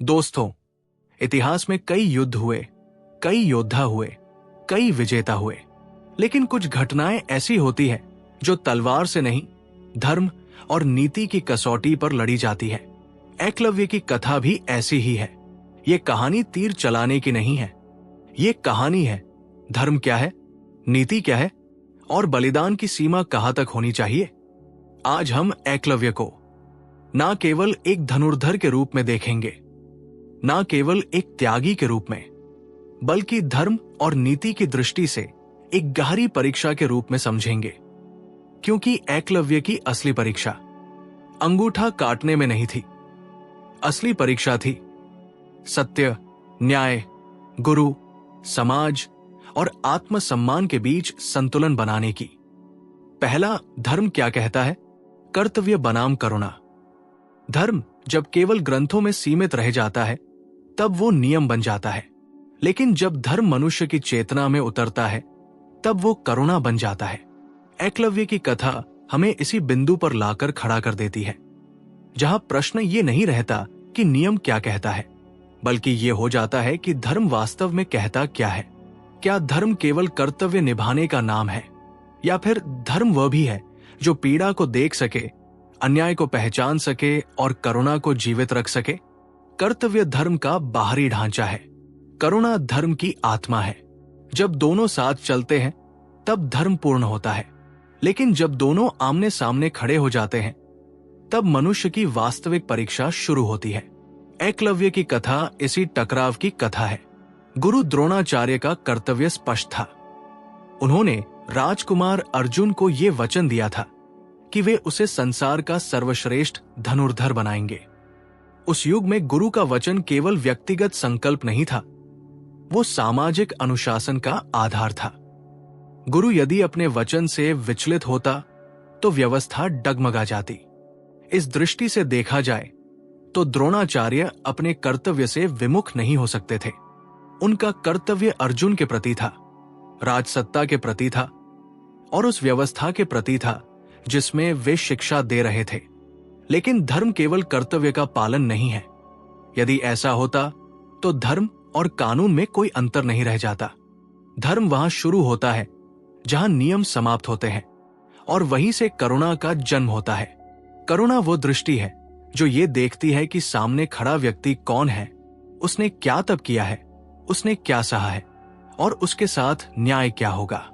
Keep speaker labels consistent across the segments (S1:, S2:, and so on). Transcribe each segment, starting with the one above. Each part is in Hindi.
S1: दोस्तों, इतिहास में कई युद्ध हुए, कई योद्धा हुए, कई विजेता हुए, लेकिन कुछ घटनाएं ऐसी होती हैं जो तलवार से नहीं, धर्म और नीति की कसौटी पर लड़ी जाती है। एकलव्य की कथा भी ऐसी ही है। ये कहानी तीर चलाने की नहीं है। ये कहानी है धर्म क्या है, नीति क्या है और बलिदान की सीमा कहां तक होनी चाहिए। आज हम एकलव्य को ना केवल एक धनुर्धर के रूप में देखेंगे, ना केवल एक त्यागी के रूप में, बल्कि धर्म और नीति की दृष्टि से एक गहरी परीक्षा के रूप में समझेंगे। क्योंकि एकलव्य की असली परीक्षा अंगूठा काटने में नहीं थी। असली परीक्षा थी सत्य, न्याय, गुरु, समाज और आत्मसम्मान के बीच संतुलन बनाने की। पहला, धर्म क्या कहता है? कर्तव्य बनाम करुणा। धर्म जब केवल ग्रंथों में सीमित रह जाता है तब वो नियम बन जाता है, लेकिन जब धर्म मनुष्य की चेतना में उतरता है तब वो करुणा बन जाता है। एकलव्य की कथा हमें इसी बिंदु पर लाकर खड़ा कर देती है, जहां प्रश्न ये नहीं रहता कि नियम क्या कहता है, बल्कि ये हो जाता है कि धर्म वास्तव में कहता क्या है। क्या धर्म केवल कर्तव्य निभाने का नाम है, या फिर धर्म वह भी है जो पीड़ा को देख सके, अन्याय को पहचान सके और करुणा को जीवित रख सके? कर्तव्य धर्म का बाहरी ढांचा है, करुणा धर्म की आत्मा है। जब दोनों साथ चलते हैं तब धर्म पूर्ण होता है, लेकिन जब दोनों आमने सामने खड़े हो जाते हैं तब मनुष्य की वास्तविक परीक्षा शुरू होती है। एकलव्य की कथा इसी टकराव की कथा है। गुरु द्रोणाचार्य का कर्तव्य स्पष्ट था। उन्होंने राजकुमार अर्जुन को यह वचन दिया था कि वे उसे संसार का सर्वश्रेष्ठ धनुर्धर बनाएंगे। उस युग में गुरु का वचन केवल व्यक्तिगत संकल्प नहीं था, वो सामाजिक अनुशासन का आधार था। गुरु यदि अपने वचन से विचलित होता तो व्यवस्था डगमगा जाती। इस दृष्टि से देखा जाए तो द्रोणाचार्य अपने कर्तव्य से विमुख नहीं हो सकते थे। उनका कर्तव्य अर्जुन के प्रति था, राजसत्ता के प्रति था और उस व्यवस्था के प्रति था जिसमें वे शिक्षा दे रहे थे। लेकिन धर्म केवल कर्तव्य का पालन नहीं है। यदि ऐसा होता तो धर्म और कानून में कोई अंतर नहीं रह जाता। धर्म वहां शुरू होता है जहां नियम समाप्त होते हैं, और वहीं से करुणा का जन्म होता है। करुणा वो दृष्टि है जो ये देखती है कि सामने खड़ा व्यक्ति कौन है, उसने क्या तप किया है, उसने क्या सहा है और उसके साथ न्याय क्या होगा।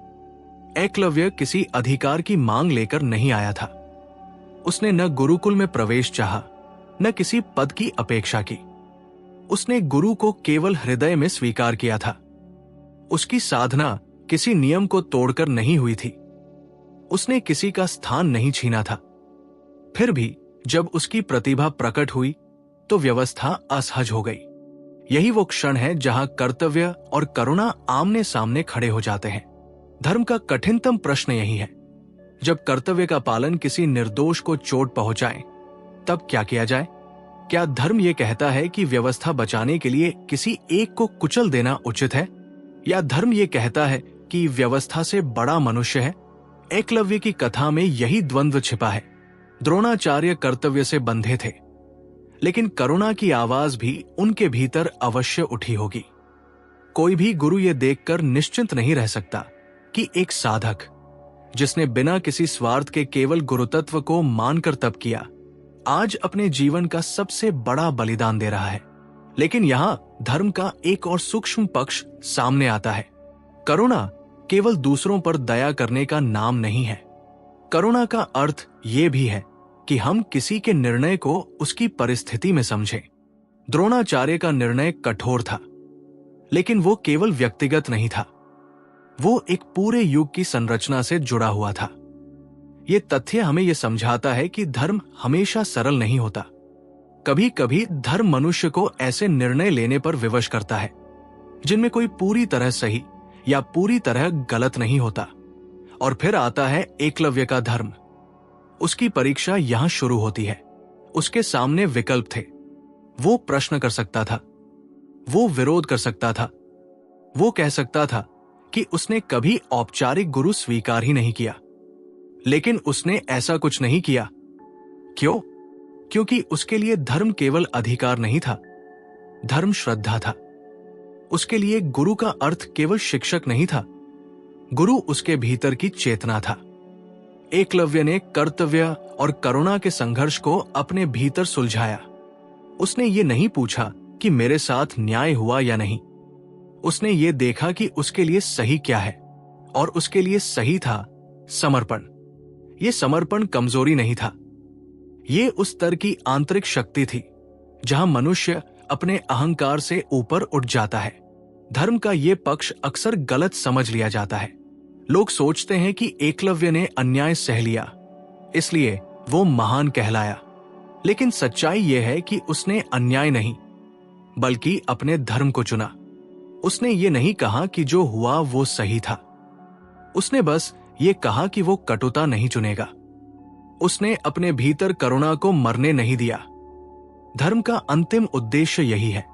S1: एकलव्य किसी अधिकार की मांग लेकर नहीं आया था। उसने न गुरुकुल में प्रवेश चाहा, न किसी पद की अपेक्षा की। उसने गुरु को केवल हृदय में स्वीकार किया था। उसकी साधना किसी नियम को तोड़कर नहीं हुई थी। उसने किसी का स्थान नहीं छीना था। फिर भी जब उसकी प्रतिभा प्रकट हुई तो व्यवस्था असहज हो गई। यही वो क्षण है जहां कर्तव्य और करुणा आमने सामने खड़े हो जाते हैं। धर्म का कठिनतम प्रश्न यही है, जब कर्तव्य का पालन किसी निर्दोष को चोट पहुंचाए तब क्या किया जाए? क्या धर्म यह कहता है कि व्यवस्था बचाने के लिए किसी एक को कुचल देना उचित है, या धर्म यह कहता है कि व्यवस्था से बड़ा मनुष्य है? एकलव्य की कथा में यही द्वंद्व छिपा है। द्रोणाचार्य कर्तव्य से बंधे थे, लेकिन करुणा की आवाज भी उनके भीतर अवश्य उठी होगी। कोई भी गुरु ये देखकर निश्चिंत नहीं रह सकता कि एक साधक जिसने बिना किसी स्वार्थ के केवल गुरुतत्व को मानकर तप किया, आज अपने जीवन का सबसे बड़ा बलिदान दे रहा है। लेकिन यहां धर्म का एक और सूक्ष्म पक्ष सामने आता है। करुणा केवल दूसरों पर दया करने का नाम नहीं है। करुणा का अर्थ यह भी है कि हम किसी के निर्णय को उसकी परिस्थिति में समझें। द्रोणाचार्य का निर्णय कठोर था, लेकिन वो केवल व्यक्तिगत नहीं था, वो एक पूरे युग की संरचना से जुड़ा हुआ था। ये तथ्य हमें यह समझाता है कि धर्म हमेशा सरल नहीं होता। कभी कभी धर्म मनुष्य को ऐसे निर्णय लेने पर विवश करता है जिनमें कोई पूरी तरह सही या पूरी तरह गलत नहीं होता। और फिर आता है एकलव्य का धर्म। उसकी परीक्षा यहां शुरू होती है। उसके सामने विकल्प थे। वो प्रश्न कर सकता था, वो विरोध कर सकता था, वो कह सकता था कि उसने कभी औपचारिक गुरु स्वीकार ही नहीं किया। लेकिन उसने ऐसा कुछ नहीं किया। क्यों? क्योंकि उसके लिए धर्म केवल अधिकार नहीं था, धर्म श्रद्धा था। उसके लिए गुरु का अर्थ केवल शिक्षक नहीं था, गुरु उसके भीतर की चेतना था। एकलव्य ने कर्तव्य और करुणा के संघर्ष को अपने भीतर सुलझाया। उसने ये नहीं पूछा कि मेरे साथ न्याय हुआ या नहीं। उसने ये देखा कि उसके लिए सही क्या है, और उसके लिए सही था समर्पण। ये समर्पण कमजोरी नहीं था, ये उस स्तर की आंतरिक शक्ति थी जहां मनुष्य अपने अहंकार से ऊपर उठ जाता है। धर्म का ये पक्ष अक्सर गलत समझ लिया जाता है। लोग सोचते हैं कि एकलव्य ने अन्याय सह लिया, इसलिए वो महान कहलाया। लेकिन सच्चाई यह है कि उसने अन्याय नहीं, बल्कि अपने धर्म को चुना। उसने ये नहीं कहा कि जो हुआ वो सही था, उसने बस ये कहा कि वो कटुता नहीं चुनेगा। उसने अपने भीतर करुणा को मरने नहीं दिया। धर्म का अंतिम उद्देश्य यही है,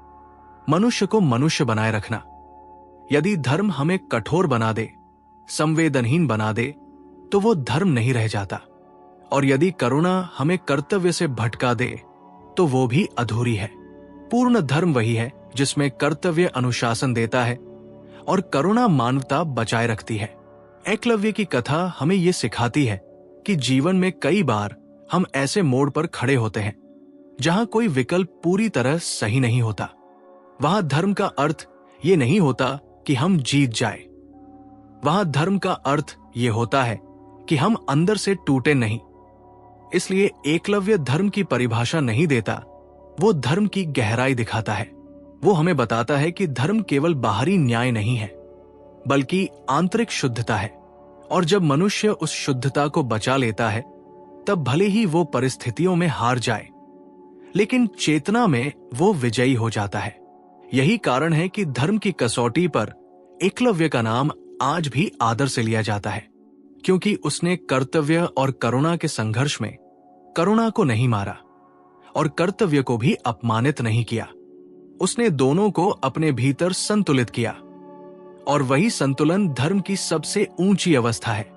S1: मनुष्य को मनुष्य बनाए रखना। यदि धर्म हमें कठोर बना दे, संवेदनहीन बना दे, तो वो धर्म नहीं रह जाता। और यदि करुणा हमें कर्तव्य से भटका दे, तो वो भी अधूरी है। पूर्ण धर्म वही है जिसमें कर्तव्य अनुशासन देता है और करुणा मानवता बचाए रखती है। एकलव्य की कथा हमें ये सिखाती है कि जीवन में कई बार हम ऐसे मोड़ पर खड़े होते हैं जहां कोई विकल्प पूरी तरह सही नहीं होता। वहां धर्म का अर्थ ये नहीं होता कि हम जीत जाए, वहां धर्म का अर्थ ये होता है कि हम अंदर से टूटे नहीं। इसलिए एकलव्य धर्म की परिभाषा नहीं देता, वो धर्म की गहराई दिखाता है। वो हमें बताता है कि धर्म केवल बाहरी न्याय नहीं है, बल्कि आंतरिक शुद्धता है। और जब मनुष्य उस शुद्धता को बचा लेता है, तब भले ही वो परिस्थितियों में हार जाए, लेकिन चेतना में वो विजयी हो जाता है। यही कारण है कि धर्म की कसौटी पर एकलव्य का नाम आज भी आदर से लिया जाता है, क्योंकि उसने कर्तव्य और करुणा के संघर्ष में करुणा को नहीं मारा और कर्तव्य को भी अपमानित नहीं किया। उसने दोनों को अपने भीतर संतुलित किया, और वही संतुलन धर्म की सबसे ऊंची अवस्था है।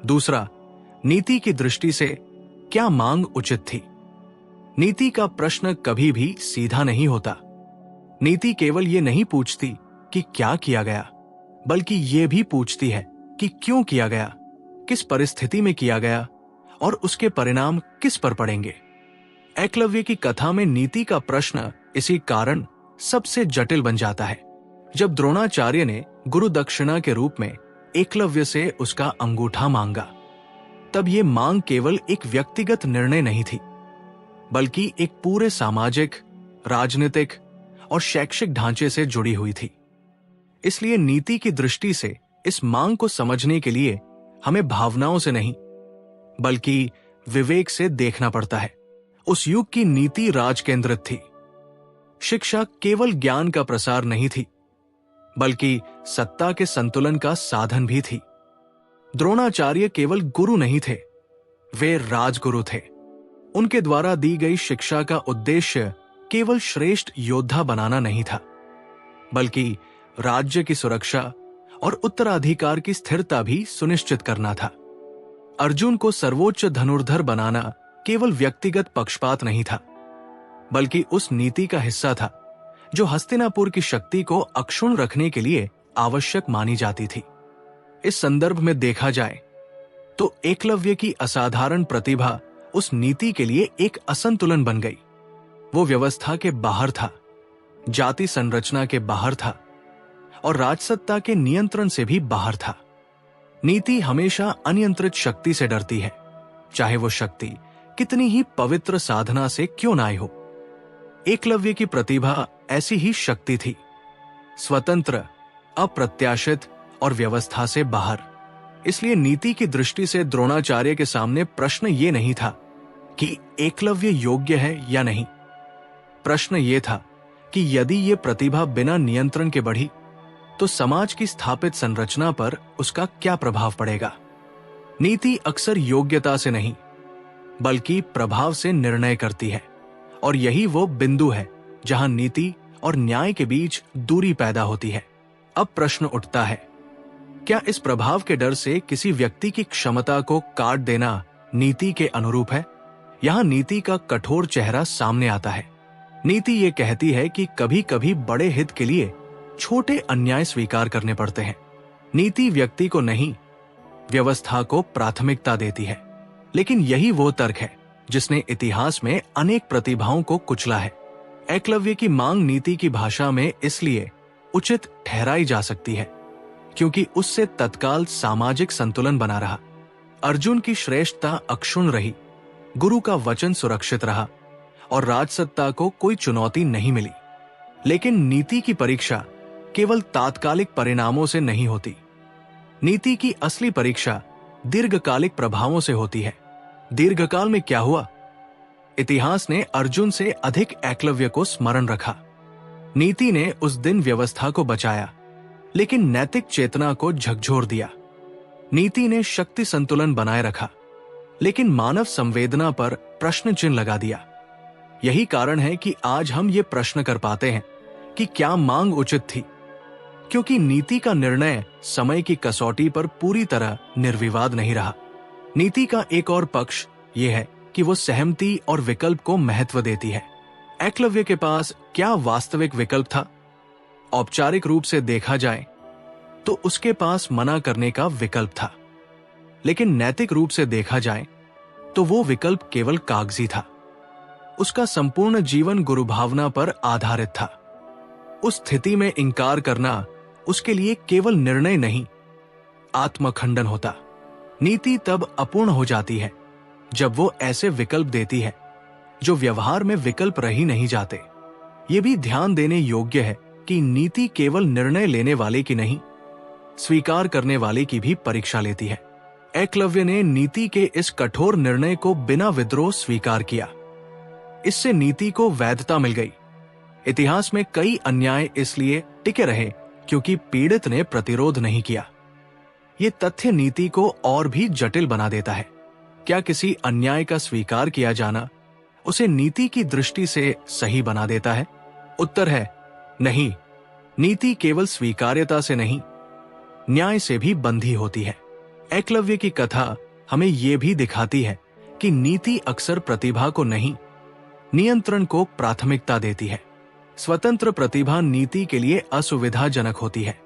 S1: दूसरा, नीति की दृष्टि से क्या मांग उचित थी। नीति का प्रश्न कभी भी सीधा नहीं होता। नीति केवल ये नहीं पूछती कि क्या किया गया, बल्कि ये भी पूछती है कि क्यों किया गया, किस परिस्थिति में किया गया, और उसके परिणाम किस पर पड़ेंगे। एकलव्य की कथा में नीति का प्रश्न इसी कारण सबसे जटिल बन जाता है। जब द्रोणाचार्य ने गुरु दक्षिणा के रूप में एकलव्य से उसका अंगूठा मांगा, तब ये मांग केवल एक व्यक्तिगत निर्णय नहीं थी, बल्कि एक पूरे सामाजिक, राजनीतिक और शैक्षिक ढांचे से जुड़ी हुई थी। इसलिए नीति की दृष्टि से इस मांग को समझने के लिए हमें भावनाओं से नहीं, बल्कि विवेक से देखना पड़ता है। उस युग की नीति राज केंद्रित थी। शिक्षा केवल ज्ञान का प्रसार नहीं थी, बल्कि सत्ता के संतुलन का साधन भी थी। द्रोणाचार्य केवल गुरु नहीं थे, वे राजगुरु थे। उनके द्वारा दी गई शिक्षा का उद्देश्य केवल श्रेष्ठ योद्धा बनाना नहीं था, बल्कि राज्य की सुरक्षा और उत्तराधिकार की स्थिरता भी सुनिश्चित करना था। अर्जुन को सर्वोच्च धनुर्धर बनाना केवल व्यक्तिगत पक्षपात नहीं था, बल्कि उस नीति का हिस्सा था जो हस्तिनापुर की शक्ति को अक्षुण्ण रखने के लिए आवश्यक मानी जाती थी। इस संदर्भ में देखा जाए तो एकलव्य की असाधारण प्रतिभा उस नीति के लिए एक असंतुलन बन गई। वो व्यवस्था के बाहर था, जाति संरचना के बाहर था, और राजसत्ता के नियंत्रण से भी बाहर था। नीति हमेशा अनियंत्रित शक्ति से डरती है, चाहे वो शक्ति कितनी ही पवित्र साधना से क्यों ना आई हो। एकलव्य की प्रतिभा ऐसी ही शक्ति थी, स्वतंत्र, अप्रत्याशित और व्यवस्था से बाहर। इसलिए नीति की दृष्टि से द्रोणाचार्य के सामने प्रश्न ये नहीं था कि एकलव्य योग्य है या नहीं। प्रश्न ये था कि यदि ये प्रतिभा बिना नियंत्रण के बढ़ी, तो समाज की स्थापित संरचना पर उसका क्या प्रभाव पड़ेगा। नीति अक्सर योग्यता से नहीं, बल्कि प्रभाव से निर्णय करती है, और यही वो बिंदु है जहां नीति और न्याय के बीच दूरी पैदा होती है। अब प्रश्न उठता है, क्या इस प्रभाव के डर से किसी व्यक्ति की क्षमता को काट देना नीति के अनुरूप है? यहां नीति का कठोर चेहरा सामने आता है। नीति ये कहती है कि कभी कभी बड़े हित के लिए छोटे अन्याय स्वीकार करने पड़ते हैं। नीति व्यक्ति को नहीं, व्यवस्था को प्राथमिकता देती है। लेकिन यही वो तर्क है जिसने इतिहास में अनेक प्रतिभाओं को कुचला है। एकलव्य की मांग नीति की भाषा में इसलिए उचित ठहराई जा सकती है क्योंकि उससे तत्काल सामाजिक संतुलन बना रहा। अर्जुन की श्रेष्ठता अक्षुण्ण रही, गुरु का वचन सुरक्षित रहा और राजसत्ता को कोई चुनौती नहीं मिली। लेकिन नीति की परीक्षा केवल तात्कालिक परिणामों से नहीं होती। नीति की असली परीक्षा दीर्घकालिक प्रभावों से होती है। दीर्घकाल में क्या हुआ? इतिहास ने अर्जुन से अधिक एकलव्य को स्मरण रखा। नीति ने उस दिन व्यवस्था को बचाया, लेकिन नैतिक चेतना को झकझोर दिया। नीति ने शक्ति संतुलन बनाए रखा, लेकिन मानव संवेदना पर प्रश्न चिन्ह लगा दिया। यही कारण है कि आज हम ये प्रश्न कर पाते हैं कि क्या मांग उचित थी, क्योंकि नीति का निर्णय समय की कसौटी पर पूरी तरह निर्विवाद नहीं रहा। नीति का एक और पक्ष यह है कि वो सहमति और विकल्प को महत्व देती है। एकलव्य के पास क्या वास्तविक विकल्प था? औपचारिक रूप से देखा जाए तो उसके पास मना करने का विकल्प था, लेकिन नैतिक रूप से देखा जाए तो वो विकल्प केवल कागजी था। उसका संपूर्ण जीवन गुरु भावना पर आधारित था। उस स्थिति में इंकार करना उसके लिए केवल निर्णय नहीं, आत्मखंडन होता। नीति तब अपूर्ण हो जाती है जब वो ऐसे विकल्प देती है जो व्यवहार में विकल्प रह ही नहीं जाते। ये भी ध्यान देने योग्य है कि नीति केवल निर्णय लेने वाले की नहीं, स्वीकार करने वाले की भी परीक्षा लेती है। एकलव्य ने नीति के इस कठोर निर्णय को बिना विद्रोह स्वीकार किया। इससे नीति को वैधता मिल गई। इतिहास में कई अन्याय इसलिए टिके रहे क्योंकि पीड़ित ने प्रतिरोध नहीं किया। ये तथ्य नीति को और भी जटिल बना देता है। क्या किसी अन्याय का स्वीकार किया जाना उसे नीति की दृष्टि से सही बना देता है? उत्तर है नहीं। नीति केवल स्वीकार्यता से नहीं, न्याय से भी बंधी होती है। एकलव्य की कथा हमें यह भी दिखाती है कि नीति अक्सर प्रतिभा को नहीं, नियंत्रण को प्राथमिकता देती है। स्वतंत्र प्रतिभा नीति के लिए असुविधाजनक होती है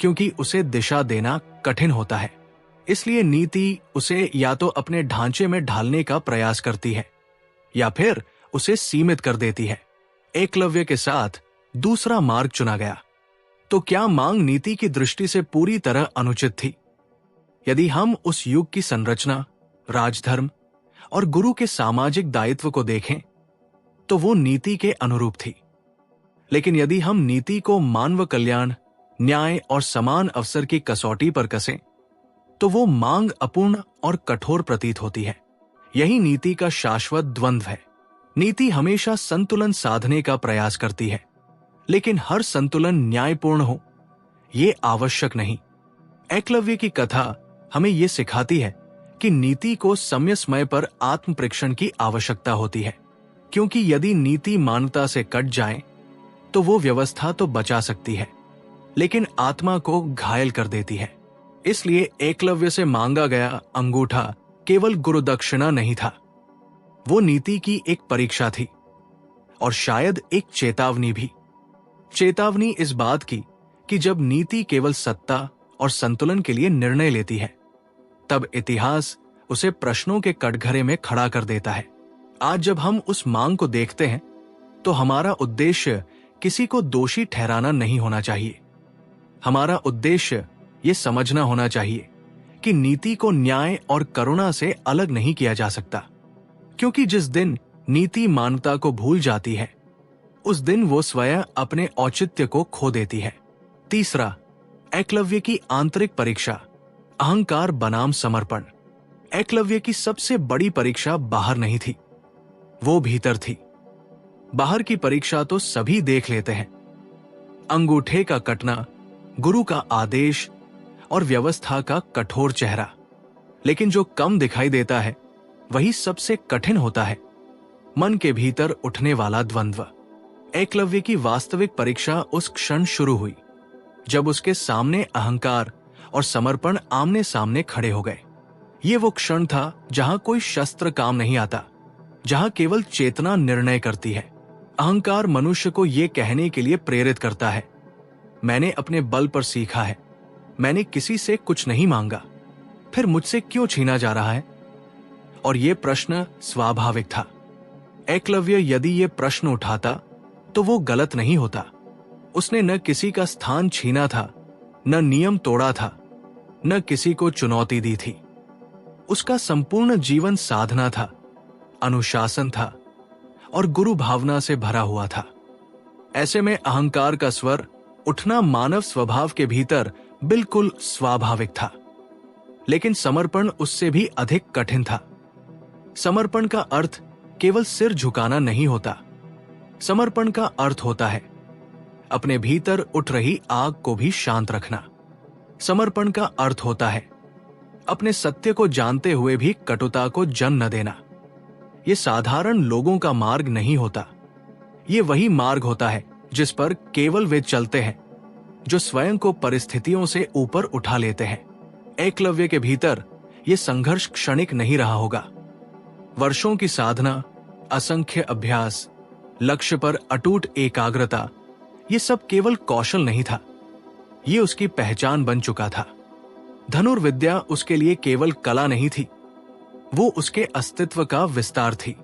S1: क्योंकि उसे दिशा देना कठिन होता है। इसलिए नीति उसे या तो अपने ढांचे में ढालने का प्रयास करती है या फिर उसे सीमित कर देती है। एकलव्य के साथ दूसरा मार्ग चुना गया। तो क्या मांग नीति की दृष्टि से पूरी तरह अनुचित थी? यदि हम उस युग की संरचना, राजधर्म और गुरु के सामाजिक दायित्व को देखें तो वो नीति के अनुरूप थी। लेकिन यदि हम नीति को मानव कल्याण, न्याय और समान अवसर की कसौटी पर कसें तो वो मांग अपूर्ण और कठोर प्रतीत होती है। यही नीति का शाश्वत द्वंद्व है। नीति हमेशा संतुलन साधने का प्रयास करती है, लेकिन हर संतुलन न्यायपूर्ण हो ये आवश्यक नहीं। एकलव्य की कथा हमें ये सिखाती है कि नीति को समय समय पर आत्म परीक्षण की आवश्यकता होती है, क्योंकि यदि नीति मानवता से कट जाए तो वो व्यवस्था तो बचा सकती है, लेकिन आत्मा को घायल कर देती है। इसलिए एकलव्य से मांगा गया अंगूठा केवल गुरुदक्षिणा नहीं था, वो नीति की एक परीक्षा थी और शायद एक चेतावनी भी। चेतावनी इस बात की कि जब नीति केवल सत्ता और संतुलन के लिए निर्णय लेती है तब इतिहास उसे प्रश्नों के कटघरे में खड़ा कर देता है। आज जब हम उस मांग को देखते हैं तो हमारा उद्देश्य किसी को दोषी ठहराना नहीं होना चाहिए। हमारा उद्देश्य ये समझना होना चाहिए कि नीति को न्याय और करुणा से अलग नहीं किया जा सकता, क्योंकि जिस दिन नीति मानवता को भूल जाती है उस दिन वो स्वयं अपने औचित्य को खो देती है। तीसरा, एकलव्य की आंतरिक परीक्षा, अहंकार बनाम समर्पण। एकलव्य की सबसे बड़ी परीक्षा बाहर नहीं थी, वो भीतर थी। बाहर की परीक्षा तो सभी देख लेते हैं, अंगूठे का कटना, गुरु का आदेश और व्यवस्था का कठोर चेहरा। लेकिन जो कम दिखाई देता है वही सबसे कठिन होता है, मन के भीतर उठने वाला द्वंद्व। एकलव्य की वास्तविक परीक्षा उस क्षण शुरू हुई जब उसके सामने अहंकार और समर्पण आमने सामने खड़े हो गए। ये वो क्षण था जहां कोई शस्त्र काम नहीं आता, जहां केवल चेतना निर्णय करती है। अहंकार मनुष्य को यह कहने के लिए प्रेरित करता है, मैंने अपने बल पर सीखा है, मैंने किसी से कुछ नहीं मांगा, फिर मुझसे क्यों छीना जा रहा है? और यह प्रश्न स्वाभाविक था। एकलव्य यदि यह प्रश्न उठाता तो वो गलत नहीं होता। उसने न किसी का स्थान छीना था, न नियम तोड़ा था, न किसी को चुनौती दी थी। उसका संपूर्ण जीवन साधना था, अनुशासन था और गुरु भावना से भरा हुआ था। ऐसे में अहंकार का स्वर उठना मानव स्वभाव के भीतर बिल्कुल स्वाभाविक था। लेकिन समर्पण उससे भी अधिक कठिन था। समर्पण का अर्थ केवल सिर झुकाना नहीं होता। समर्पण का अर्थ होता है अपने भीतर उठ रही आग को भी शांत रखना। समर्पण का अर्थ होता है अपने सत्य को जानते हुए भी कटुता को जन्म न देना। यह साधारण लोगों का मार्ग नहीं होता। ये वही मार्ग होता है जिस पर केवल वे चलते हैं जो स्वयं को परिस्थितियों से ऊपर उठा लेते हैं। एकलव्य के भीतर यह संघर्ष क्षणिक नहीं रहा होगा। वर्षों की साधना, असंख्य अभ्यास, लक्ष्य पर अटूट एकाग्रता, ये सब केवल कौशल नहीं था, ये उसकी पहचान बन चुका था। धनुर्विद्या उसके लिए केवल कला नहीं थी, वो उसके अस्तित्व का विस्तार थी।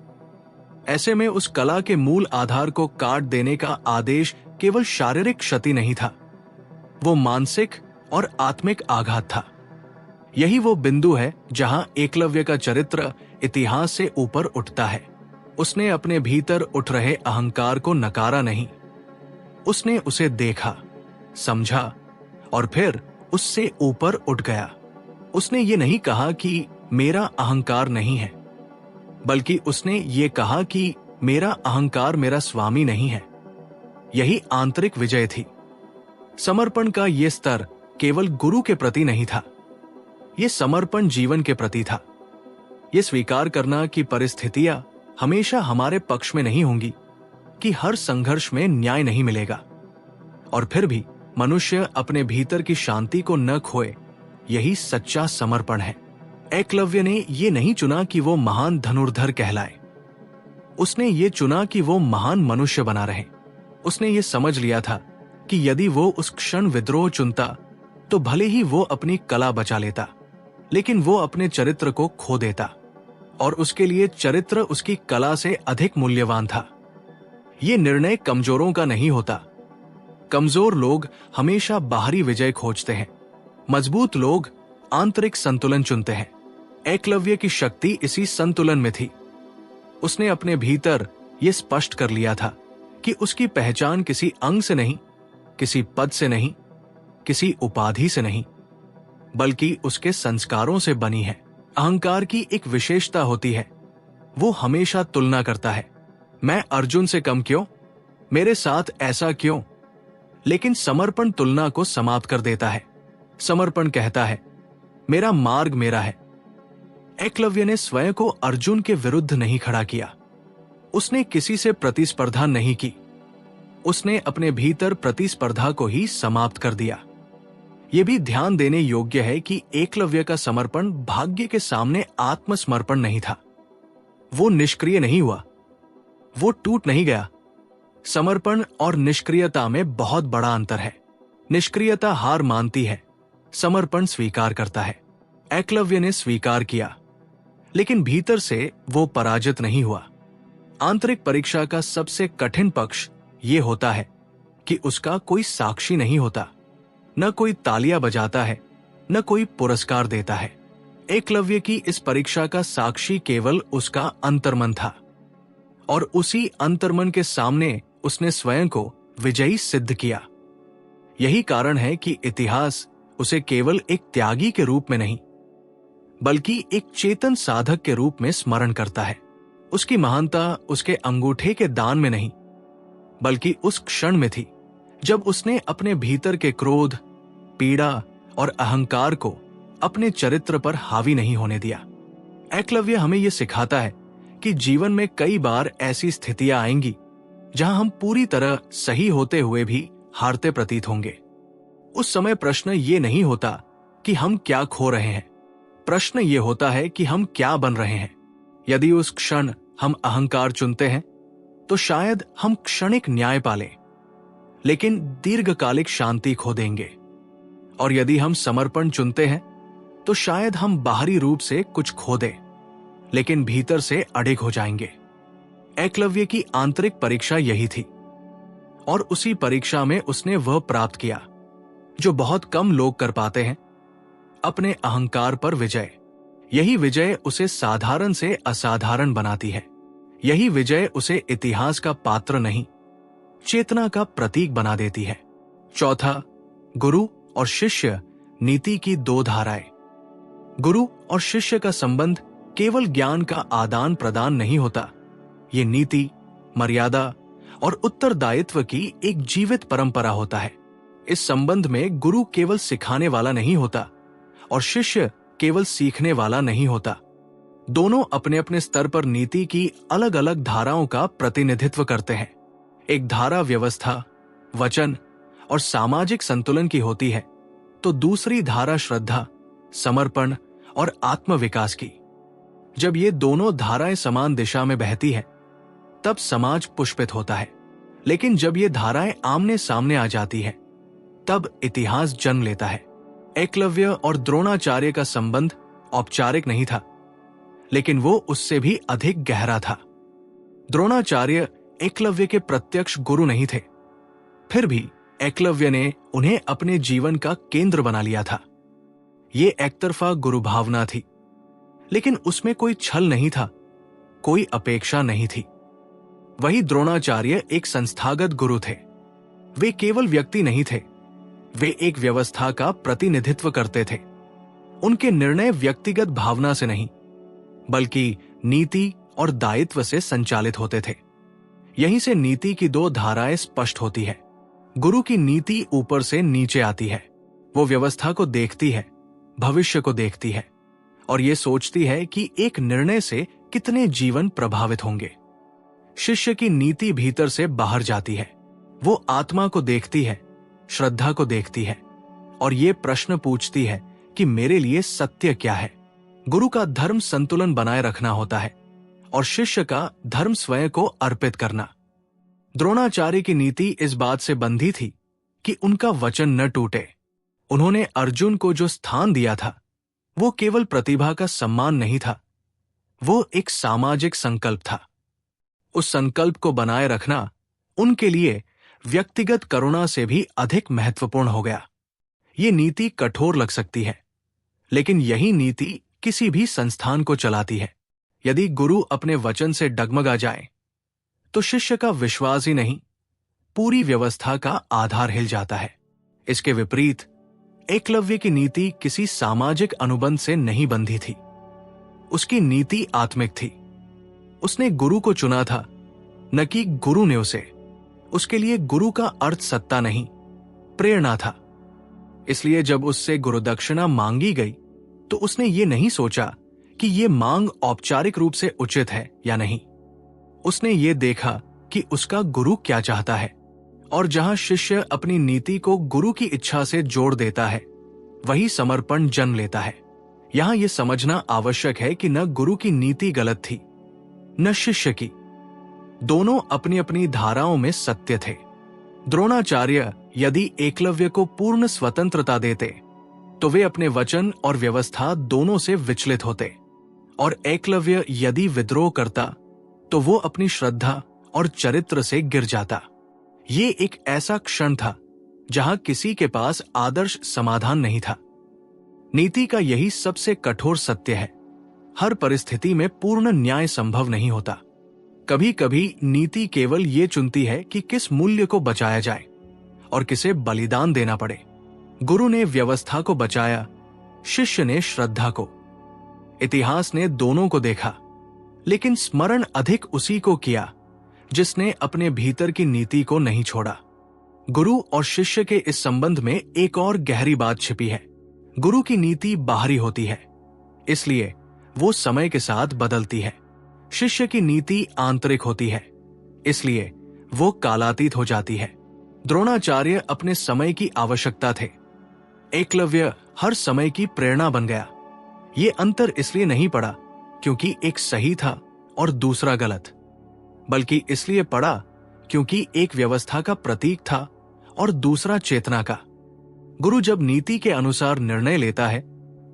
S1: ऐसे में उस कला के मूल आधार को काट देने का आदेश केवल शारीरिक क्षति नहीं था, वो मानसिक और आत्मिक आघात था। यही वो बिंदु है जहां एकलव्य का चरित्र इतिहास से ऊपर उठता है। उसने अपने भीतर उठ रहे अहंकार को नकारा नहीं, उसने उसे देखा, समझा और फिर उससे ऊपर उठ गया। उसने ये नहीं कहा कि मेरा अहंकार नहीं है, बल्कि उसने ये कहा कि मेरा अहंकार मेरा स्वामी नहीं है। यही आंतरिक विजय थी। समर्पण का यह स्तर केवल गुरु के प्रति नहीं था, यह समर्पण जीवन के प्रति था। यह स्वीकार करना कि परिस्थितियां हमेशा हमारे पक्ष में नहीं होंगी, कि हर संघर्ष में न्याय नहीं मिलेगा, और फिर भी मनुष्य अपने भीतर की शांति को न खोए, यही सच्चा समर्पण है। एकलव्य ने यह नहीं चुना कि वो महान धनुर्धर कहलाए, उसने ये चुना कि वो महान मनुष्य बना रहे। उसने ये समझ लिया था कि यदि वो उस क्षण विद्रोह चुनता तो भले ही वो अपनी कला बचा लेता, लेकिन वो अपने चरित्र को खो देता, और उसके लिए चरित्र उसकी कला से अधिक मूल्यवान था। ये निर्णय कमजोरों का नहीं होता। कमजोर लोग हमेशा बाहरी विजय खोजते हैं, मजबूत लोग आंतरिक संतुलन चुनते हैं। एकलव्य की शक्ति इसी संतुलन में थी। उसने अपने भीतर यह स्पष्ट कर लिया था कि उसकी पहचान किसी अंग से नहीं, किसी पद से नहीं, किसी उपाधि से नहीं, बल्कि उसके संस्कारों से बनी है। अहंकार की एक विशेषता होती है, वो हमेशा तुलना करता है। मैं अर्जुन से कम क्यों, मेरे साथ ऐसा क्यों? लेकिन समर्पण तुलना को समाप्त कर देता है। समर्पण कहता है, मेरा मार्ग मेरा है। एकलव्य ने स्वयं को अर्जुन के विरुद्ध नहीं खड़ा किया, उसने किसी से प्रतिस्पर्धा नहीं की, उसने अपने भीतर प्रतिस्पर्धा को ही समाप्त कर दिया। यह भी ध्यान देने योग्य है कि एकलव्य का समर्पण भाग्य के सामने आत्मसमर्पण नहीं था। वो निष्क्रिय नहीं हुआ, वो टूट नहीं गया। समर्पण और निष्क्रियता में बहुत बड़ा अंतर है। निष्क्रियता हार मानती है, समर्पण स्वीकार करता है। एकलव्य ने स्वीकार किया, लेकिन भीतर से वो पराजित नहीं हुआ। आंतरिक परीक्षा का सबसे कठिन पक्ष ये होता है कि उसका कोई साक्षी नहीं होता, न कोई तालियां बजाता है, न कोई पुरस्कार देता है। एकलव्य की इस परीक्षा का साक्षी केवल उसका अंतर्मन था, और उसी अंतर्मन के सामने उसने स्वयं को विजयी सिद्ध किया। यही कारण है कि इतिहास उसे केवल एक त्यागी के रूप में नहीं, बल्कि एक चेतन साधक के रूप में स्मरण करता है। उसकी महानता उसके अंगूठे के दान में नहीं, बल्कि उस क्षण में थी जब उसने अपने भीतर के क्रोध, पीड़ा और अहंकार को अपने चरित्र पर हावी नहीं होने दिया। एकलव्य हमें यह सिखाता है कि जीवन में कई बार ऐसी स्थितियां आएंगी जहां हम पूरी तरह सही होते हुए भी हारते प्रतीत होंगे। उस समय प्रश्न ये नहीं होता कि हम क्या खो रहे हैं, प्रश्न ये होता है कि हम क्या बन रहे हैं। यदि उस क्षण हम अहंकार चुनते हैं तो शायद हम क्षणिक न्याय पालें, लेकिन दीर्घकालिक शांति खो देंगे। और यदि हम समर्पण चुनते हैं तो शायद हम बाहरी रूप से कुछ खो दें, लेकिन भीतर से अडिग हो जाएंगे। एकलव्य की आंतरिक परीक्षा यही थी, और उसी परीक्षा में उसने वह प्राप्त किया जो बहुत कम लोग कर पाते हैं, अपने अहंकार पर विजय। यही विजय उसे साधारण से असाधारण बनाती है। यही विजय उसे इतिहास का पात्र नहीं, चेतना का प्रतीक बना देती है। चौथा, गुरु और शिष्य नीति की दो धाराएं। गुरु और शिष्य का संबंध केवल ज्ञान का आदान प्रदान नहीं होता, ये नीति, मर्यादा और उत्तरदायित्व की एक जीवित परंपरा होता है। इस संबंध में गुरु केवल सिखाने वाला नहीं होता और शिष्य केवल सीखने वाला नहीं होता। दोनों अपने अपने स्तर पर नीति की अलग अलग धाराओं का प्रतिनिधित्व करते हैं। एक धारा व्यवस्था, वचन और सामाजिक संतुलन की होती है, तो दूसरी धारा श्रद्धा, समर्पण और आत्मविकास की। जब ये दोनों धाराएं समान दिशा में बहती हैं, तब समाज पुष्पित होता है। लेकिन जब ये धाराएं आमने सामने आ जाती हैं, तब इतिहास जन्म लेता है। एकलव्य और द्रोणाचार्य का संबंध औपचारिक नहीं था, लेकिन वो उससे भी अधिक गहरा था। द्रोणाचार्य एकलव्य के प्रत्यक्ष गुरु नहीं थे, फिर भी एकलव्य ने उन्हें अपने जीवन का केंद्र बना लिया था। ये एकतरफा गुरु भावना थी, लेकिन उसमें कोई छल नहीं था, कोई अपेक्षा नहीं थी। वही द्रोणाचार्य एक संस्थागत गुरु थे। वे केवल व्यक्ति नहीं थे, वे एक व्यवस्था का प्रतिनिधित्व करते थे। उनके निर्णय व्यक्तिगत भावना से नहीं, बल्कि नीति और दायित्व से संचालित होते थे। यहीं से नीति की दो धाराएं स्पष्ट होती है। गुरु की नीति ऊपर से नीचे आती है। वो व्यवस्था को देखती है, भविष्य को देखती है और ये सोचती है कि एक निर्णय से कितने जीवन प्रभावित होंगे। शिष्य की नीति भीतर से बाहर जाती है। वो आत्मा को देखती है, श्रद्धा को देखती है और ये प्रश्न पूछती है कि मेरे लिए सत्य क्या है। गुरु का धर्म संतुलन बनाए रखना होता है और शिष्य का धर्म स्वयं को अर्पित करना। द्रोणाचार्य की नीति इस बात से बंधी थी कि उनका वचन न टूटे। उन्होंने अर्जुन को जो स्थान दिया था, वो केवल प्रतिभा का सम्मान नहीं था, वो एक सामाजिक संकल्प था। उस संकल्प को बनाए रखना उनके लिए व्यक्तिगत करुणा से भी अधिक महत्वपूर्ण हो गया। ये नीति कठोर लग सकती है, लेकिन यही नीति किसी भी संस्थान को चलाती है। यदि गुरु अपने वचन से डगमगा जाए, तो शिष्य का विश्वास ही नहीं, पूरी व्यवस्था का आधार हिल जाता है। इसके विपरीत एकलव्य की नीति किसी सामाजिक अनुबंध से नहीं बंधी थी। उसकी नीति आत्मिक थी। उसने गुरु को चुना था, न कि गुरु ने उसे। उसके लिए गुरु का अर्थ सत्ता नहीं, प्रेरणा था। इसलिए जब उससे गुरुदक्षिणा मांगी गई, तो उसने ये नहीं सोचा कि ये मांग औपचारिक रूप से उचित है या नहीं। उसने ये देखा कि उसका गुरु क्या चाहता है, और जहां शिष्य अपनी नीति को गुरु की इच्छा से जोड़ देता है, वही समर्पण जन्म लेता है। यहां यह समझना आवश्यक है कि न गुरु की नीति गलत थी, न शिष्य की। दोनों अपनी अपनी धाराओं में सत्य थे। द्रोणाचार्य यदि एकलव्य को पूर्ण स्वतंत्रता देते, तो वे अपने वचन और व्यवस्था दोनों से विचलित होते, और एकलव्य यदि विद्रोह करता, तो वो अपनी श्रद्धा और चरित्र से गिर जाता। ये एक ऐसा क्षण था जहां किसी के पास आदर्श समाधान नहीं था। नीति का यही सबसे कठोर सत्य है। हर परिस्थिति में पूर्ण न्याय संभव नहीं होता। कभी कभी नीति केवल ये चुनती है कि किस मूल्य को बचाया जाए और किसे बलिदान देना पड़े। गुरु ने व्यवस्था को बचाया, शिष्य ने श्रद्धा को। इतिहास ने दोनों को देखा, लेकिन स्मरण अधिक उसी को किया जिसने अपने भीतर की नीति को नहीं छोड़ा। गुरु और शिष्य के इस संबंध में एक और गहरी बात छिपी है। गुरु की नीति बाहरी होती है, इसलिए वो समय के साथ बदलती है। शिष्य की नीति आंतरिक होती है, इसलिए वो कालातीत हो जाती है। द्रोणाचार्य अपने समय की आवश्यकता थे, एकलव्य हर समय की प्रेरणा बन गया। ये अंतर इसलिए नहीं पड़ा क्योंकि एक सही था और दूसरा गलत, बल्कि इसलिए पड़ा क्योंकि एक व्यवस्था का प्रतीक था और दूसरा चेतना का। गुरु जब नीति के अनुसार निर्णय लेता है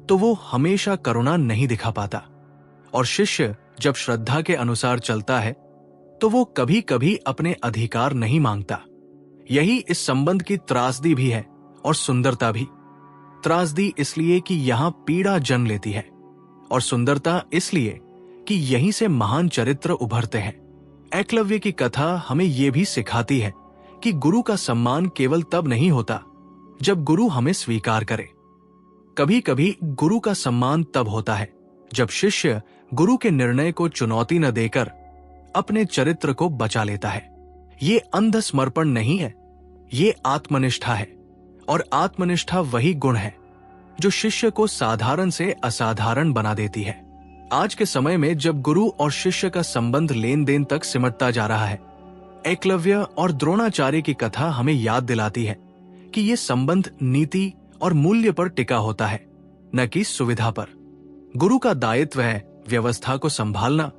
S1: तो वो हमेशा करुणा नहीं दिखा पाता, और शिष्य जब श्रद्धा के अनुसार चलता है तो वो कभी कभी अपने अधिकार नहीं मांगता। यही इस संबंध की त्रासदी भी है और सुंदरता भी। त्रासदी इसलिए कि यहां पीड़ा जन्म लेती है, और सुंदरता इसलिए कि यहीं से महान चरित्र उभरते हैं। एकलव्य की कथा हमें यह भी सिखाती है कि गुरु का सम्मान केवल तब नहीं होता जब गुरु हमें स्वीकार करे। कभी कभी गुरु का सम्मान तब होता है जब शिष्य गुरु के निर्णय को चुनौती न देकर अपने चरित्र को बचा लेता है। ये अंध समर्पण नहीं है, ये आत्मनिष्ठा है, और आत्मनिष्ठा वही गुण है जो शिष्य को साधारण से असाधारण बना देती है। आज के समय में जब गुरु और शिष्य का संबंध लेन देन तक सिमटता जा रहा है, एकलव्य और द्रोणाचार्य की कथा हमें याद दिलाती है कि यह संबंध नीति और मूल्य पर टिका होता है, न कि सुविधा पर। गुरु का दायित्व है व्यवस्था को संभालना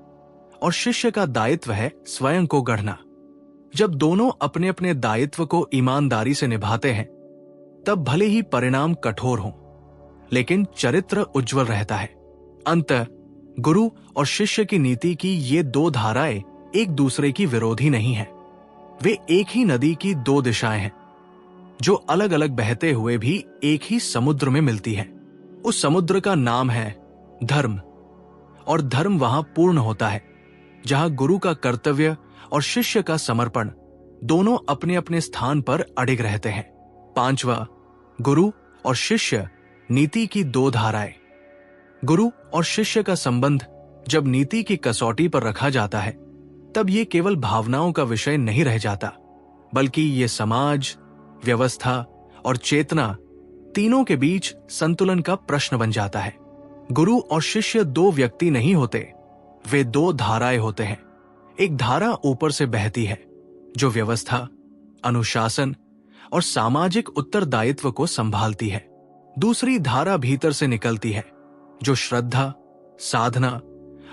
S1: और शिष्य का दायित्व है स्वयं को गढ़ना। जब दोनों अपने अपने दायित्व को ईमानदारी से निभाते हैं तब भले ही परिणाम कठोर हों, लेकिन चरित्र उज्जवल रहता है। अंततः गुरु और शिष्य की नीति की ये दो धाराएं एक दूसरे की विरोधी नहीं है। वे एक ही नदी की दो दिशाएं हैं जो अलग अलग बहते हुए भी एक ही समुद्र में मिलती है। उस समुद्र का नाम है धर्म, और धर्म वहां पूर्ण होता है जहां गुरु का कर्तव्य और शिष्य का समर्पण दोनों अपने अपने स्थान पर अडिग रहते हैं। 5वां, गुरु और शिष्य नीति की दो धाराएं। गुरु और शिष्य का संबंध जब नीति की कसौटी पर रखा जाता है तब ये केवल भावनाओं का विषय नहीं रह जाता, बल्कि ये समाज, व्यवस्था और चेतना तीनों के बीच संतुलन का प्रश्न बन जाता है। गुरु और शिष्य दो व्यक्ति नहीं होते, वे दो धाराएं होते हैं। एक धारा ऊपर से बहती है जो व्यवस्था, अनुशासन और सामाजिक उत्तरदायित्व को संभालती है। दूसरी धारा भीतर से निकलती है जो श्रद्धा, साधना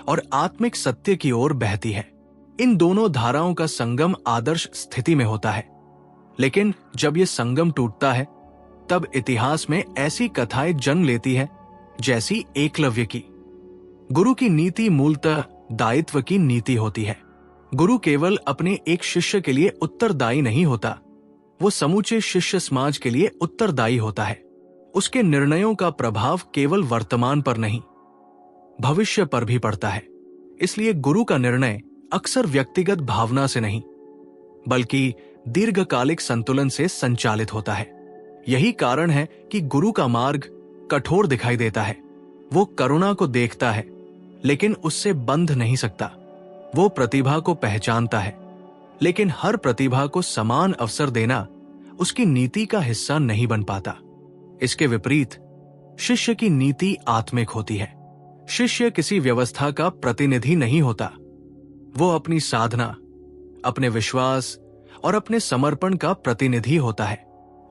S1: और आत्मिक सत्य की ओर बहती है। इन दोनों धाराओं का संगम आदर्श स्थिति में होता है, लेकिन जब ये संगम टूटता है तब इतिहास में ऐसी कथाएं जन्म लेती हैं जैसी एकलव्य की। गुरु की नीति मूलतः दायित्व की नीति होती है। गुरु केवल अपने एक शिष्य के लिए उत्तरदायी नहीं होता, वो समूचे शिष्य समाज के लिए उत्तरदायी होता है। उसके निर्णयों का प्रभाव केवल वर्तमान पर नहीं, भविष्य पर भी पड़ता है। इसलिए गुरु का निर्णय अक्सर व्यक्तिगत भावना से नहीं, बल्कि दीर्घकालिक संतुलन से संचालित होता है। यही कारण है कि गुरु का मार्ग कठोर दिखाई देता है। वो करुणा को देखता है, लेकिन उससे बंध नहीं सकता। वो प्रतिभा को पहचानता है, लेकिन हर प्रतिभा को समान अवसर देना उसकी नीति का हिस्सा नहीं बन पाता। इसके विपरीत शिष्य की नीति आत्मिक होती है। शिष्य किसी व्यवस्था का प्रतिनिधि नहीं होता, वो अपनी साधना, अपने विश्वास और अपने समर्पण का प्रतिनिधि होता है।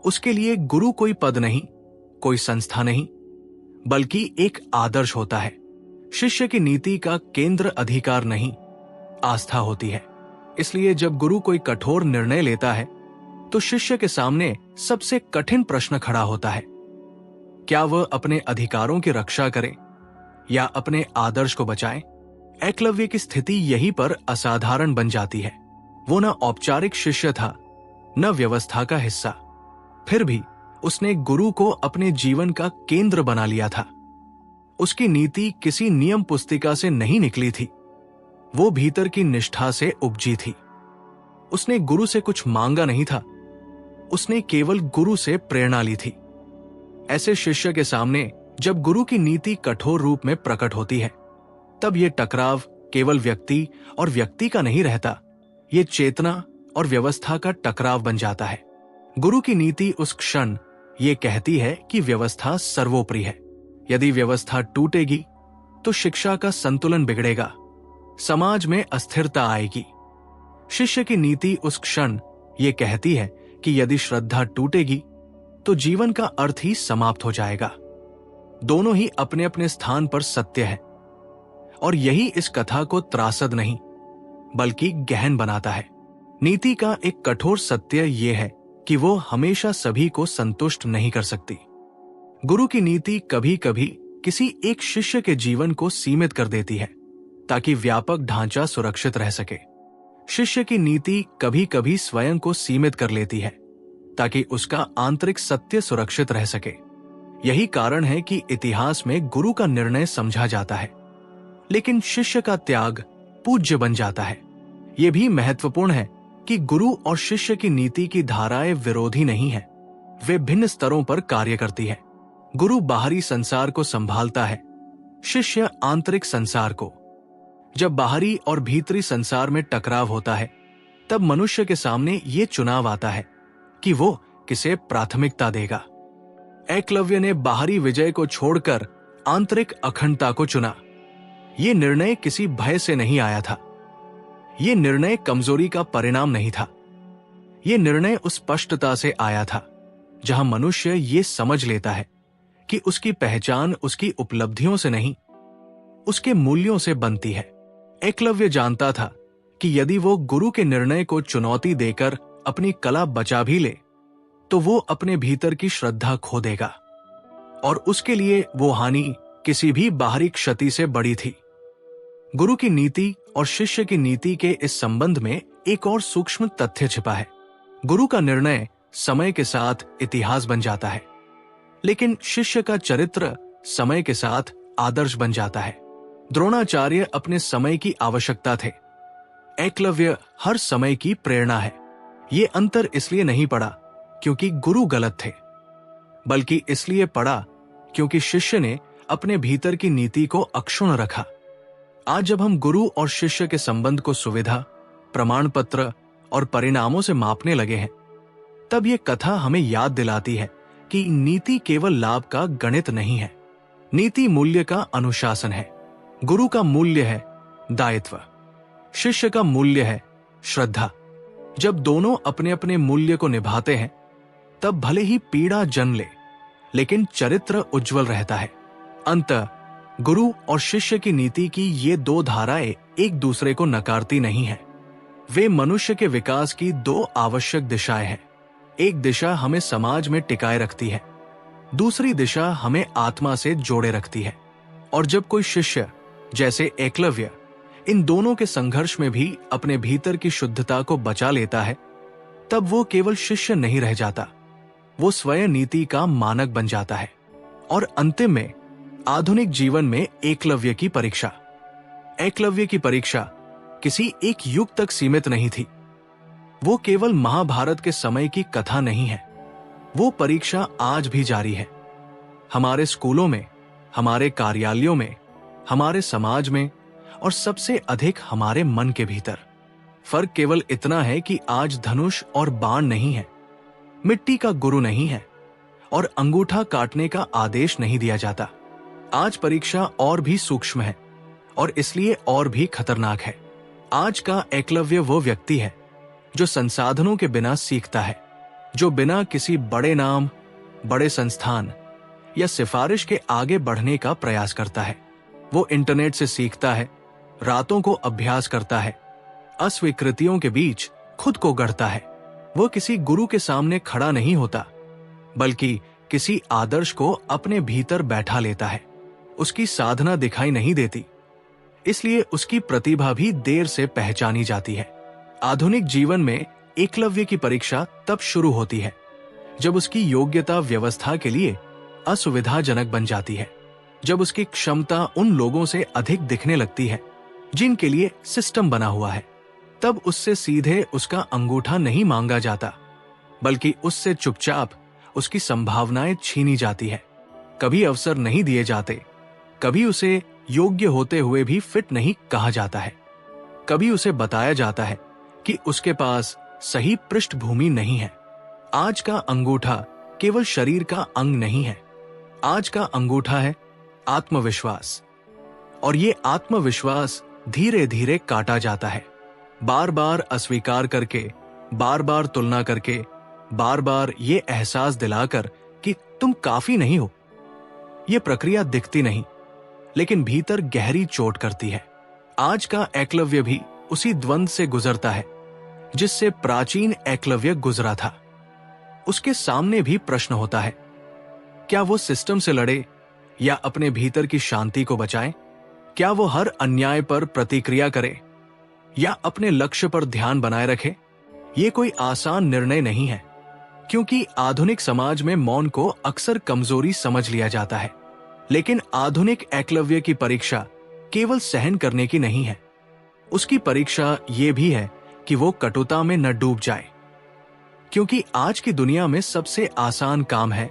S1: उसके लिए गुरु कोई पद नहीं, कोई संस्था नहीं, बल्कि एक आदर्श होता है। शिष्य की नीति का केंद्र अधिकार नहीं, आस्था होती है। इसलिए जब गुरु कोई कठोर निर्णय लेता है तो शिष्य के सामने सबसे कठिन प्रश्न खड़ा होता है। क्या वह अपने अधिकारों की रक्षा करे या अपने आदर्श को बचाए? एकलव्य की स्थिति यहीं पर असाधारण बन जाती है। वो न औपचारिक शिष्य था, न व्यवस्था का हिस्सा, फिर भी उसने गुरु को अपने जीवन का केंद्र बना लिया था। उसकी नीति किसी नियम पुस्तिका से नहीं निकली थी, वो भीतर की निष्ठा से उपजी थी। उसने गुरु से कुछ मांगा नहीं था, उसने केवल गुरु से प्रेरणा ली थी। ऐसे शिष्य के सामने जब गुरु की नीति कठोर रूप में प्रकट होती है, तब यह टकराव केवल व्यक्ति और व्यक्ति का नहीं रहता, ये चेतना और व्यवस्था का टकराव बन जाता है। गुरु की नीति उस क्षण ये कहती है कि व्यवस्था सर्वोपरि है। यदि व्यवस्था टूटेगी तो शिक्षा का संतुलन बिगड़ेगा, समाज में अस्थिरता आएगी। शिष्य की नीति उस क्षण ये कहती है कि यदि श्रद्धा टूटेगी तो जीवन का अर्थ ही समाप्त हो जाएगा। दोनों ही अपने अपने स्थान पर सत्य है, और यही इस कथा को त्रासद नहीं बल्कि गहन बनाता है। नीति का एक कठोर सत्य यह है कि वो हमेशा सभी को संतुष्ट नहीं कर सकती। गुरु की नीति कभी कभी किसी एक शिष्य के जीवन को सीमित कर देती है ताकि व्यापक ढांचा सुरक्षित रह सके। शिष्य की नीति कभी कभी स्वयं को सीमित कर लेती है ताकि उसका आंतरिक सत्य सुरक्षित रह सके। यही कारण है कि इतिहास में गुरु का निर्णय समझा जाता है, लेकिन शिष्य का त्याग पूज्य बन जाता है। यह भी महत्वपूर्ण है कि गुरु और शिष्य की नीति की धाराएं विरोधी नहीं है, वे भिन्न स्तरों पर कार्य करती है। गुरु बाहरी संसार को संभालता है, शिष्य आंतरिक संसार को। जब बाहरी और भीतरी संसार में टकराव होता है, तब मनुष्य के सामने ये चुनाव आता है कि वो किसे प्राथमिकता देगा। एकलव्य ने बाहरी विजय को छोड़कर आंतरिक अखंडता को चुना। ये निर्णय किसी भय से नहीं आया था। ये निर्णय कमजोरी का परिणाम नहीं था। ये निर्णय उस स्पष्टता से आया था जहां मनुष्य ये समझ लेता है कि उसकी पहचान उसकी उपलब्धियों से नहीं, उसके मूल्यों से बनती है। एकलव्य जानता था कि यदि वो गुरु के निर्णय को चुनौती देकर अपनी कला बचा भी ले, तो वो अपने भीतर की श्रद्धा खो देगा और उसके लिए वो हानि किसी भी बाहरी क्षति से बड़ी थी। गुरु की नीति और शिष्य की नीति के इस संबंध में एक और सूक्ष्म तथ्य छिपा है। गुरु का निर्णय समय के साथ इतिहास बन जाता है, लेकिन शिष्य का चरित्र समय के साथ आदर्श बन जाता है। द्रोणाचार्य अपने समय की आवश्यकता थे, एकलव्य हर समय की प्रेरणा है। ये अंतर इसलिए नहीं पड़ा क्योंकि गुरु गलत थे, बल्कि इसलिए पड़ा क्योंकि शिष्य ने अपने भीतर की नीति को अक्षुण्ण रखा। आज जब हम गुरु और शिष्य के संबंध को सुविधा, प्रमाण पत्र और परिणामों से मापने लगे हैं, तब ये कथा हमें याद दिलाती है कि नीति केवल लाभ का गणित नहीं है। नीति मूल्य का अनुशासन है। गुरु का मूल्य है दायित्व, शिष्य का मूल्य है श्रद्धा। जब दोनों अपने अपने मूल्य को निभाते हैं, तब भले ही पीड़ा जन्म ले, लेकिन चरित्र उज्जवल रहता है। अंततः गुरु और शिष्य की नीति की ये दो धाराएं एक दूसरे को नकारती नहीं है। वे मनुष्य के विकास की दो आवश्यक दिशाएं हैं। एक दिशा हमें समाज में टिकाए रखती है, दूसरी दिशा हमें आत्मा से जोड़े रखती है। और जब कोई शिष्य जैसे एकलव्य इन दोनों के संघर्ष में भी अपने भीतर की शुद्धता को बचा लेता है, तब वो केवल शिष्य नहीं रह जाता, वो स्वयं नीति का मानक बन जाता है। और अंतिम में आधुनिक जीवन में एकलव्य की परीक्षा। एकलव्य की परीक्षा किसी एक युग तक सीमित नहीं थी। वो केवल महाभारत के समय की कथा नहीं है, वो परीक्षा आज भी जारी है। हमारे स्कूलों में, हमारे कार्यालयों में, हमारे समाज में और सबसे अधिक हमारे मन के भीतर। फर्क केवल इतना है कि आज धनुष और बाण नहीं है, मिट्टी का गुरु नहीं है और अंगूठा काटने का आदेश नहीं दिया जाता। आज परीक्षा और भी सूक्ष्म है और इसलिए और भी खतरनाक है। आज का एकलव्य वो व्यक्ति है जो संसाधनों के बिना सीखता है, जो बिना किसी बड़े नाम, बड़े संस्थान या सिफारिश के आगे बढ़ने का प्रयास करता है। वो इंटरनेट से सीखता है, रातों को अभ्यास करता है, अस्वीकृतियों के बीच खुद को गढ़ता है। वो किसी गुरु के सामने खड़ा नहीं होता, बल्कि किसी आदर्श को अपने भीतर बैठा लेता है। उसकी साधना दिखाई नहीं देती, इसलिए उसकी प्रतिभा भी देर से पहचानी जाती है। आधुनिक जीवन में एकलव्य की परीक्षा तब शुरू होती है जब उसकी योग्यता व्यवस्था के लिए असुविधाजनक बन जाती है, जब उसकी क्षमता उन लोगों से अधिक दिखने लगती है जिनके लिए सिस्टम बना हुआ है। तब उससे सीधे उसका अंगूठा नहीं मांगा जाता, बल्कि उससे चुपचाप उसकी संभावनाएं छीनी जाती है। कभी अवसर नहीं दिए जाते, कभी उसे योग्य होते हुए भी फिट नहीं कहा जाता है, कभी उसे बताया जाता है कि उसके पास सही पृष्ठभूमि नहीं है। आज का अंगूठा केवल शरीर का अंग नहीं है, आज का अंगूठा है आत्मविश्वास। और ये आत्मविश्वास धीरे धीरे काटा जाता है, बार बार अस्वीकार करके, बार बार तुलना करके, बार बार ये एहसास दिलाकर कि तुम काफी नहीं हो। ये प्रक्रिया दिखती नहीं, लेकिन भीतर गहरी चोट करती है। आज का एकलव्य भी उसी द्वंद से गुजरता है जिससे प्राचीन एकलव्य गुजरा था। उसके सामने भी प्रश्न होता है, क्या वो सिस्टम से लड़े या अपने भीतर की शांति को बचाए? क्या वो हर अन्याय पर प्रतिक्रिया करे या अपने लक्ष्य पर ध्यान बनाए रखे? ये कोई आसान निर्णय नहीं है, क्योंकि आधुनिक समाज में मौन को अक्सर कमजोरी समझ लिया जाता है। लेकिन आधुनिक एकलव्य की परीक्षा केवल सहन करने की नहीं है, उसकी परीक्षा ये भी है कि वो कटुता में न डूब जाए। क्योंकि आज की दुनिया में सबसे आसान काम है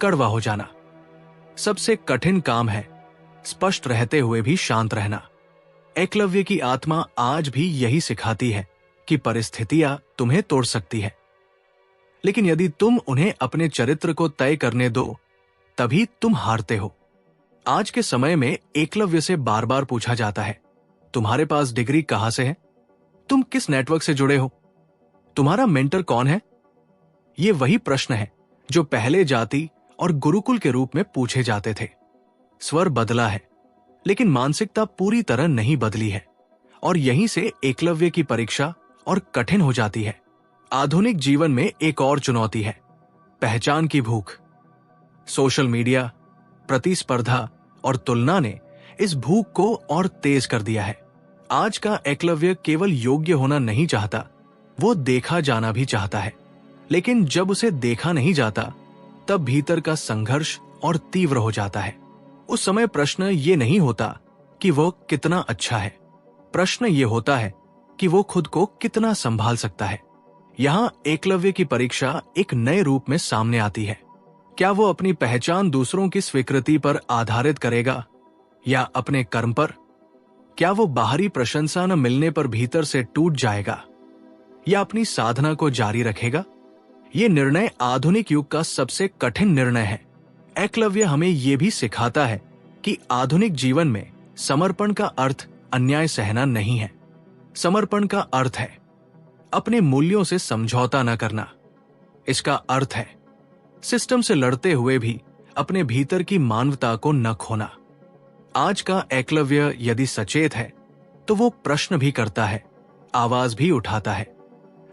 S1: कड़वा हो जाना, सबसे कठिन काम है स्पष्ट रहते हुए भी शांत रहना। एकलव्य की आत्मा आज भी यही सिखाती है कि परिस्थितियां तुम्हें तोड़ सकती है, लेकिन यदि तुम उन्हें अपने चरित्र को तय करने दो तभी तुम हारते हो। आज के समय में एकलव्य से बार बार पूछा जाता है, तुम्हारे पास डिग्री कहां से है? तुम किस नेटवर्क से जुड़े हो? तुम्हारा मेंटर कौन है? ये वही प्रश्न है जो पहले जाति और गुरुकुल के रूप में पूछे जाते थे। स्वर बदला है, लेकिन मानसिकता पूरी तरह नहीं बदली है, और यहीं से एकलव्य की परीक्षा और कठिन हो जाती है। आधुनिक जीवन में एक और चुनौती है पहचान की भूख। सोशल मीडिया, प्रतिस्पर्धा और तुलना ने इस भूख को और तेज कर दिया है। आज का एकलव्य केवल योग्य होना नहीं चाहता, वो देखा जाना भी चाहता है। लेकिन जब उसे देखा नहीं जाता तब भीतर का संघर्ष और तीव्र हो जाता है। उस समय प्रश्न ये नहीं होता कि वो कितना अच्छा है, प्रश्न ये होता है कि वो खुद को कितना संभाल सकता है। यहाँ एकलव्य की परीक्षा एक नए रूप में सामने आती है। क्या वो अपनी पहचान दूसरों की स्वीकृति पर आधारित करेगा या अपने कर्म पर? क्या वो बाहरी प्रशंसा न मिलने पर भीतर से टूट जाएगा या अपनी साधना को जारी रखेगा? ये निर्णय आधुनिक युग का सबसे कठिन निर्णय है। एकलव्य हमें ये भी सिखाता है कि आधुनिक जीवन में समर्पण का अर्थ अन्याय सहना नहीं है। समर्पण का अर्थ है अपने मूल्यों से समझौता न करना। इसका अर्थ है सिस्टम से लड़ते हुए भी अपने भीतर की मानवता को न खोना। आज का एकलव्य यदि सचेत है तो वो प्रश्न भी करता है, आवाज भी उठाता है,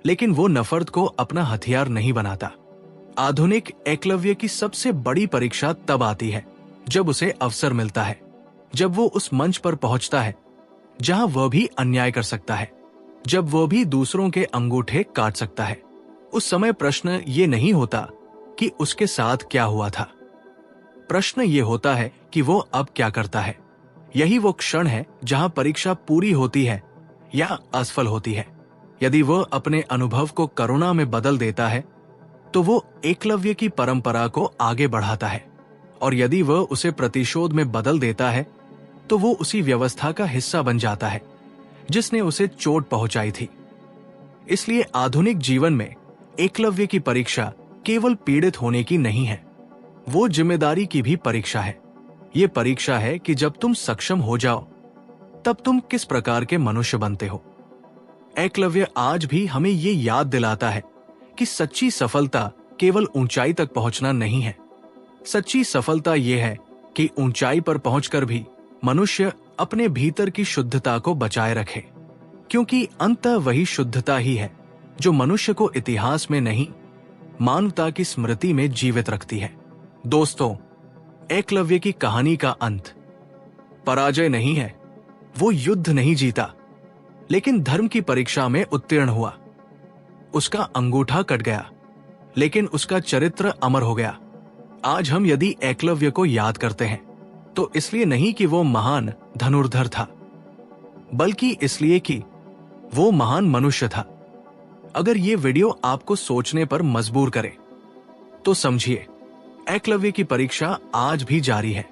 S1: लेकिन वो नफरत को अपना हथियार नहीं बनाता। आधुनिक एकलव्य की सबसे बड़ी परीक्षा तब आती है जब उसे अवसर मिलता है, जब वो उस मंच पर पहुंचता है जहां वह भी अन्याय कर सकता है, जब वह भी दूसरों के अंगूठे काट सकता है। उस समय प्रश्न ये नहीं होता कि उसके साथ क्या हुआ था, प्रश्न ये होता है कि वो अब क्या करता है। यही वो क्षण है जहां परीक्षा पूरी होती है या असफल होती है। यदि वह अपने अनुभव को करुणा में बदल देता है तो वो एकलव्य की परंपरा को आगे बढ़ाता है, और यदि वह उसे प्रतिशोध में बदल देता है तो वो उसी व्यवस्था का हिस्सा बन जाता है जिसने उसे चोट पहुंचाई थी। इसलिए आधुनिक जीवन में एकलव्य की परीक्षा केवल पीड़ित होने की नहीं है, वो जिम्मेदारी की भी परीक्षा है। ये परीक्षा है कि जब तुम सक्षम हो जाओ तब तुम किस प्रकार के मनुष्य बनते हो। एकलव्य आज भी हमें ये याद दिलाता है कि सच्ची सफलता केवल ऊंचाई तक पहुंचना नहीं है। सच्ची सफलता यह है कि ऊंचाई पर पहुंचकर भी मनुष्य अपने भीतर की शुद्धता को बचाए रखे, क्योंकि अंततः वही शुद्धता ही है जो मनुष्य को इतिहास में नहीं, मानवता की स्मृति में जीवित रखती है। दोस्तों, एकलव्य की कहानी का अंत पराजय नहीं है। वो युद्ध नहीं जीता, लेकिन धर्म की परीक्षा में उत्तीर्ण हुआ। उसका अंगूठा कट गया, लेकिन उसका चरित्र अमर हो गया। आज हम यदि एकलव्य को याद करते हैं तो इसलिए नहीं कि वो महान धनुर्धर था, बल्कि इसलिए कि वो महान मनुष्य था। अगर ये वीडियो आपको सोचने पर मजबूर करे तो समझिए, एकलव्य की परीक्षा आज भी जारी है।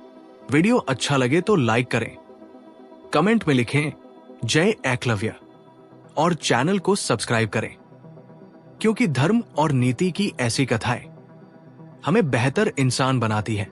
S1: वीडियो अच्छा लगे तो लाइक करें, कमेंट में लिखें जय एकलव्य और चैनल को सब्सक्राइब करें, क्योंकि धर्म और नीति की ऐसी कथाएं हमें बेहतर इंसान बनाती है।